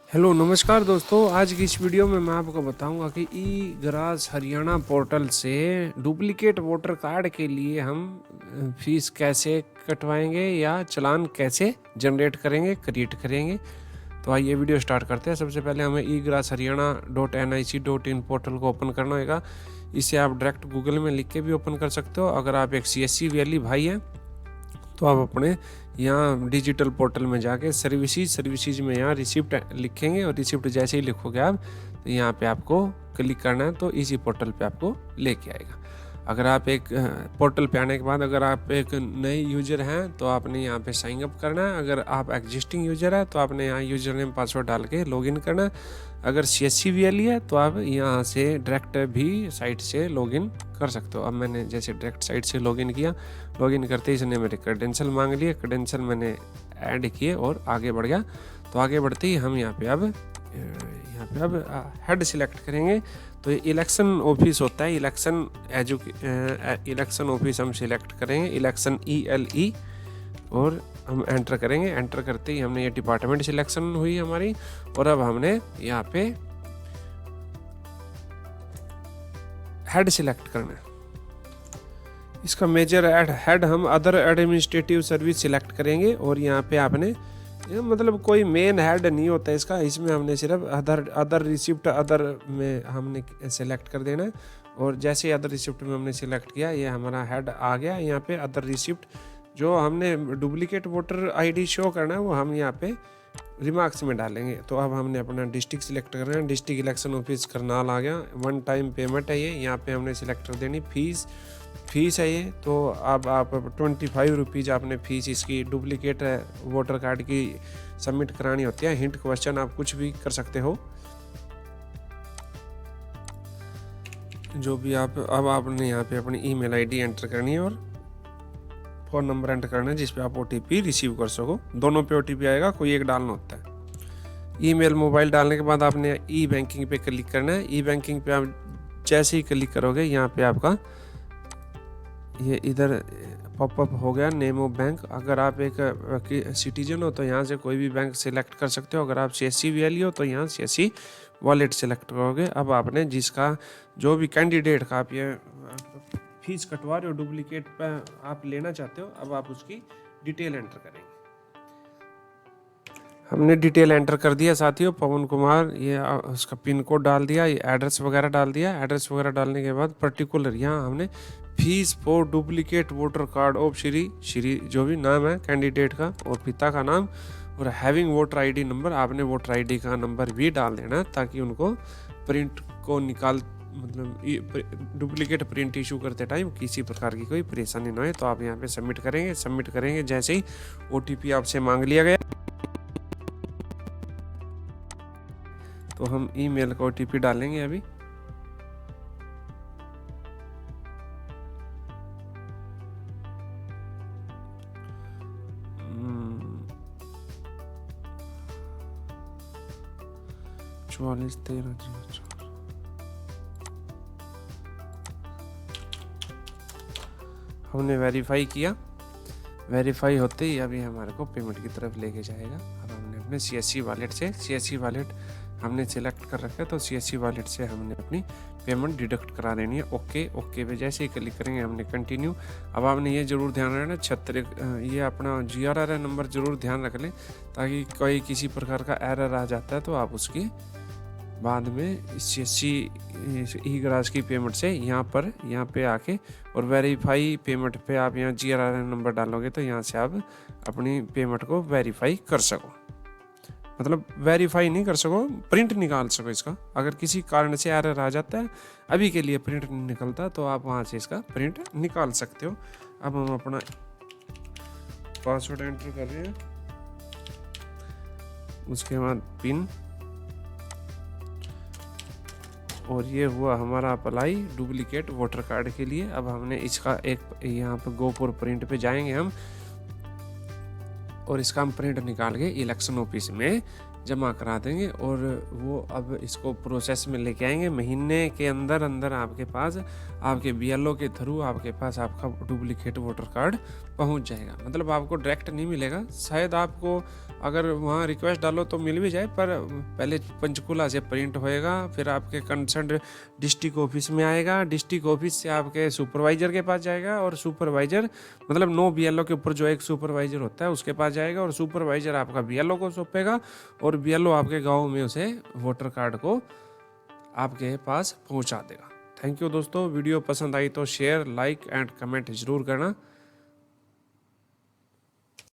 Hello नमस्कार दोस्तों, आज की इस वीडियो में मैं आपको बताऊंगा कि ई ग्रास हरियाणा पोर्टल से डुप्लीकेट वोटर कार्ड के लिए हम फीस कैसे कटवाएंगे या चालान कैसे जनरेट करेंगे, क्रिएट करेंगे। तो आइए वीडियो स्टार्ट करते हैं। सबसे पहले हमें ई ग्रास हरियाणा.nic.in पोर्टल को ओपन करना होगा। इसे आप डायरेक्ट गूगल में लिख के भी ओपन कर सकते हो। अगर आप एक CSC वैली भाई हैं तो आप अपने यहाँ डिजिटल पोर्टल में जाके सर्विसेज में यहाँ रिसिप्ट लिखेंगे और रिसिप्ट जैसे ही लिखोगे आप तो यहाँ पे आपको क्लिक करना है तो इसी पोर्टल पे आपको लेके आएगा। अगर आप एक पोर्टल पे आने के बाद अगर आप एक नए यूजर हैं तो आपने यहाँ पे साइन अप करना है। अगर आप एग्जिस्टिंग यूजर है तो आपने यहाँ यूजर नेम पासवर्ड डाल के लॉगिन करना है। अगर CSC वैली है तो आप यहाँ से डायरेक्ट भी साइट से लॉगिन कर सकते हो। अब मैंने जैसे डायरेक्ट साइट से लॉगिन किया, लॉगिन करते ही इसने मेरे क्रेडेंशियल मांग लिए, क्रेडेंशियल मैंने ऐड किए और आगे बढ़ गया। तो आगे बढ़ते ही हम यहाँ पे अब हेड सिलेक्ट करेंगे। तो ये इलेक्शन ऑफिस होता है, इलेक्शन ऑफिस हम सिलेक्ट करेंगे, इलेक्शन ELE, और हम एंटर करेंगे। एंटर करते ही हमने ये डिपार्टमेंट सिलेक्शन हुई हमारी और अब हमने यहाँ पे हेड सिलेक्ट करना है। इसका मेजर हेड हम अदर एडमिनिस्ट्रेटिव सर्विस सिलेक्ट करेंगे और यहाँ पे आपने मतलब कोई मेन हेड नहीं होता इसका, इसमें हमने सिर्फ अदर रिसिप्ट अदर में हमने सिलेक्ट कर देना है। और जैसे अदर रिसिप्ट में हमने सिलेक्ट किया ये हमारा हेड आ गया। यहाँ पे अदर रिसिप्ट जो हमने डुप्लीकेट वोटर ID शो करना है वो हम यहाँ पे रिमार्क्स में डालेंगे। तो अब हमने अपना डिस्ट्रिक्ट सिलेक्ट करना है। डिस्ट्रिक्ट इलेक्शन ऑफिस करनाल आ गया। 1 टाइम पेमेंट है ये, यहाँ पे हमने सिलेक्ट कर देनी। फीस है ये, तो अब आप 25 रुपीज़ आपने फीस इसकी डुप्लीकेट वोटर कार्ड की सबमिट करानी होती है। हिंट क्वेश्चन आप कुछ भी कर सकते हो जो भी आप। अब आपने यहाँ पे अपनी email ID एंटर करनी है और फ़ोन नंबर एंटर करना है जिस पे आप OTP रिसीव कर सको। दोनों पे OTP आएगा, कोई एक डालना होता है। ईमेल मोबाइल डालने के बाद आपने E-बैंकिंग पे क्लिक करना है। E-बैंकिंग पे आप जैसे ही क्लिक करोगे यहाँ पे आपका ये इधर पॉपअप हो गया नेम ऑफ बैंक। अगर आप एक सिटीजन हो तो यहाँ से कोई भी बैंक सिलेक्ट कर सकते हो। अगर आप CSC वैली हो तो यहाँ CSC वॉलेट सेलेक्ट करोगे। अब आपने जिसका जो भी कैंडिडेट का आप ये फीस कटवा रहे हो डुप्लीकेट पे आप लेना चाहते हो, अब आप उसकी डिटेल एंटर करेंगे। हमने डिटेल एंटर कर दिया साथियों, पवन कुमार, ये उसका पिन कोड डाल दिया, ये एड्रेस वगैरह डाल दिया। एड्रेस वगैरह डालने के बाद पर्टिकुलर यहाँ हमने fees for duplicate voter card of Shri जो भी नाम है कैंडिडेट का और पिता का नाम और हैविंग वोटर ID नंबर, आपने वोटर ID का नंबर भी डाल देना ताकि उनको प्रिंट को मतलब डुप्लीकेट प्रिंट इशू करते टाइम किसी प्रकार की कोई परेशानी ना हो। तो आप यहाँ पे सबमिट करेंगे। जैसे ही OTP आपसे मांग लिया गया तो हम ईमेल का OTP डालेंगे अभी। हमने वेरीफाई किया। वेरीफाई होते ही अभी हमारे को पेमेंट की तरफ लेके जाएगा। अब हमने अपने CSC वॉलेट हमने सिलेक्ट कर रखा है तो CSC वॉलेट से हमने अपनी पेमेंट डिडक्ट करा देनी है। ओके पे जैसे ही क्लिक करेंगे हमने कंटिन्यू। अब आपने ये जरूर ध्यान रखना ये अपना GRR नंबर जरूर ध्यान रख लें ताकि कोई किसी प्रकार का एरर आ जाता है तो आप उसकी बाद में CSC ई ग्रास की पेमेंट से यहाँ पे आके और वेरीफाई पेमेंट पे आप यहाँ GRR नंबर डालोगे तो यहाँ से आप अपनी पेमेंट को वेरीफाई कर सको। मतलब वेरीफाई नहीं कर सको, प्रिंट निकाल सको इसका। अगर किसी कारण से एरर आ जाता है, अभी के लिए प्रिंट नहीं निकलता, तो आप वहाँ से इसका प्रिंट निकाल सकते हो। अब हम अपना पासवर्ड एंटर कर रहे हैं, उसके बाद पिन, और ये हुआ हमारा अप्लाई डुप्लीकेट वोटर कार्ड के लिए। अब हमने इसका एक यहाँ पर गो फॉर प्रिंट पे जाएंगे हम और इसका हम प्रिंट निकाल के इलेक्शन ऑफिस में जमा करा देंगे और वो अब इसको प्रोसेस में लेके आएंगे। महीने के अंदर अंदर आपके पास आपके BLO के थ्रू आपके पास आपका डुप्लीकेट वोटर कार्ड पहुंच जाएगा। मतलब आपको डायरेक्ट नहीं मिलेगा, शायद आपको अगर वहाँ रिक्वेस्ट डालो तो मिल भी जाए, पर पहले पंचकूला से प्रिंट होएगा, फिर आपके कंसर्न डिस्ट्रिक्ट ऑफिस में आएगा, डिस्ट्रिक्ट ऑफिस से आपके सुपरवाइजर के पास जाएगा और सुपरवाइजर मतलब नो BLO के ऊपर जो एक सुपरवाइजर होता है उसके पास जाएगा और सुपरवाइजर आपका BLO को सौंपेगा और BLO आपके गांव में उसे वोटर कार्ड को आपके पास पहुंचा देगा। थैंक यू दोस्तों, वीडियो पसंद आई तो शेयर, लाइक एंड कमेंट जरूर करना।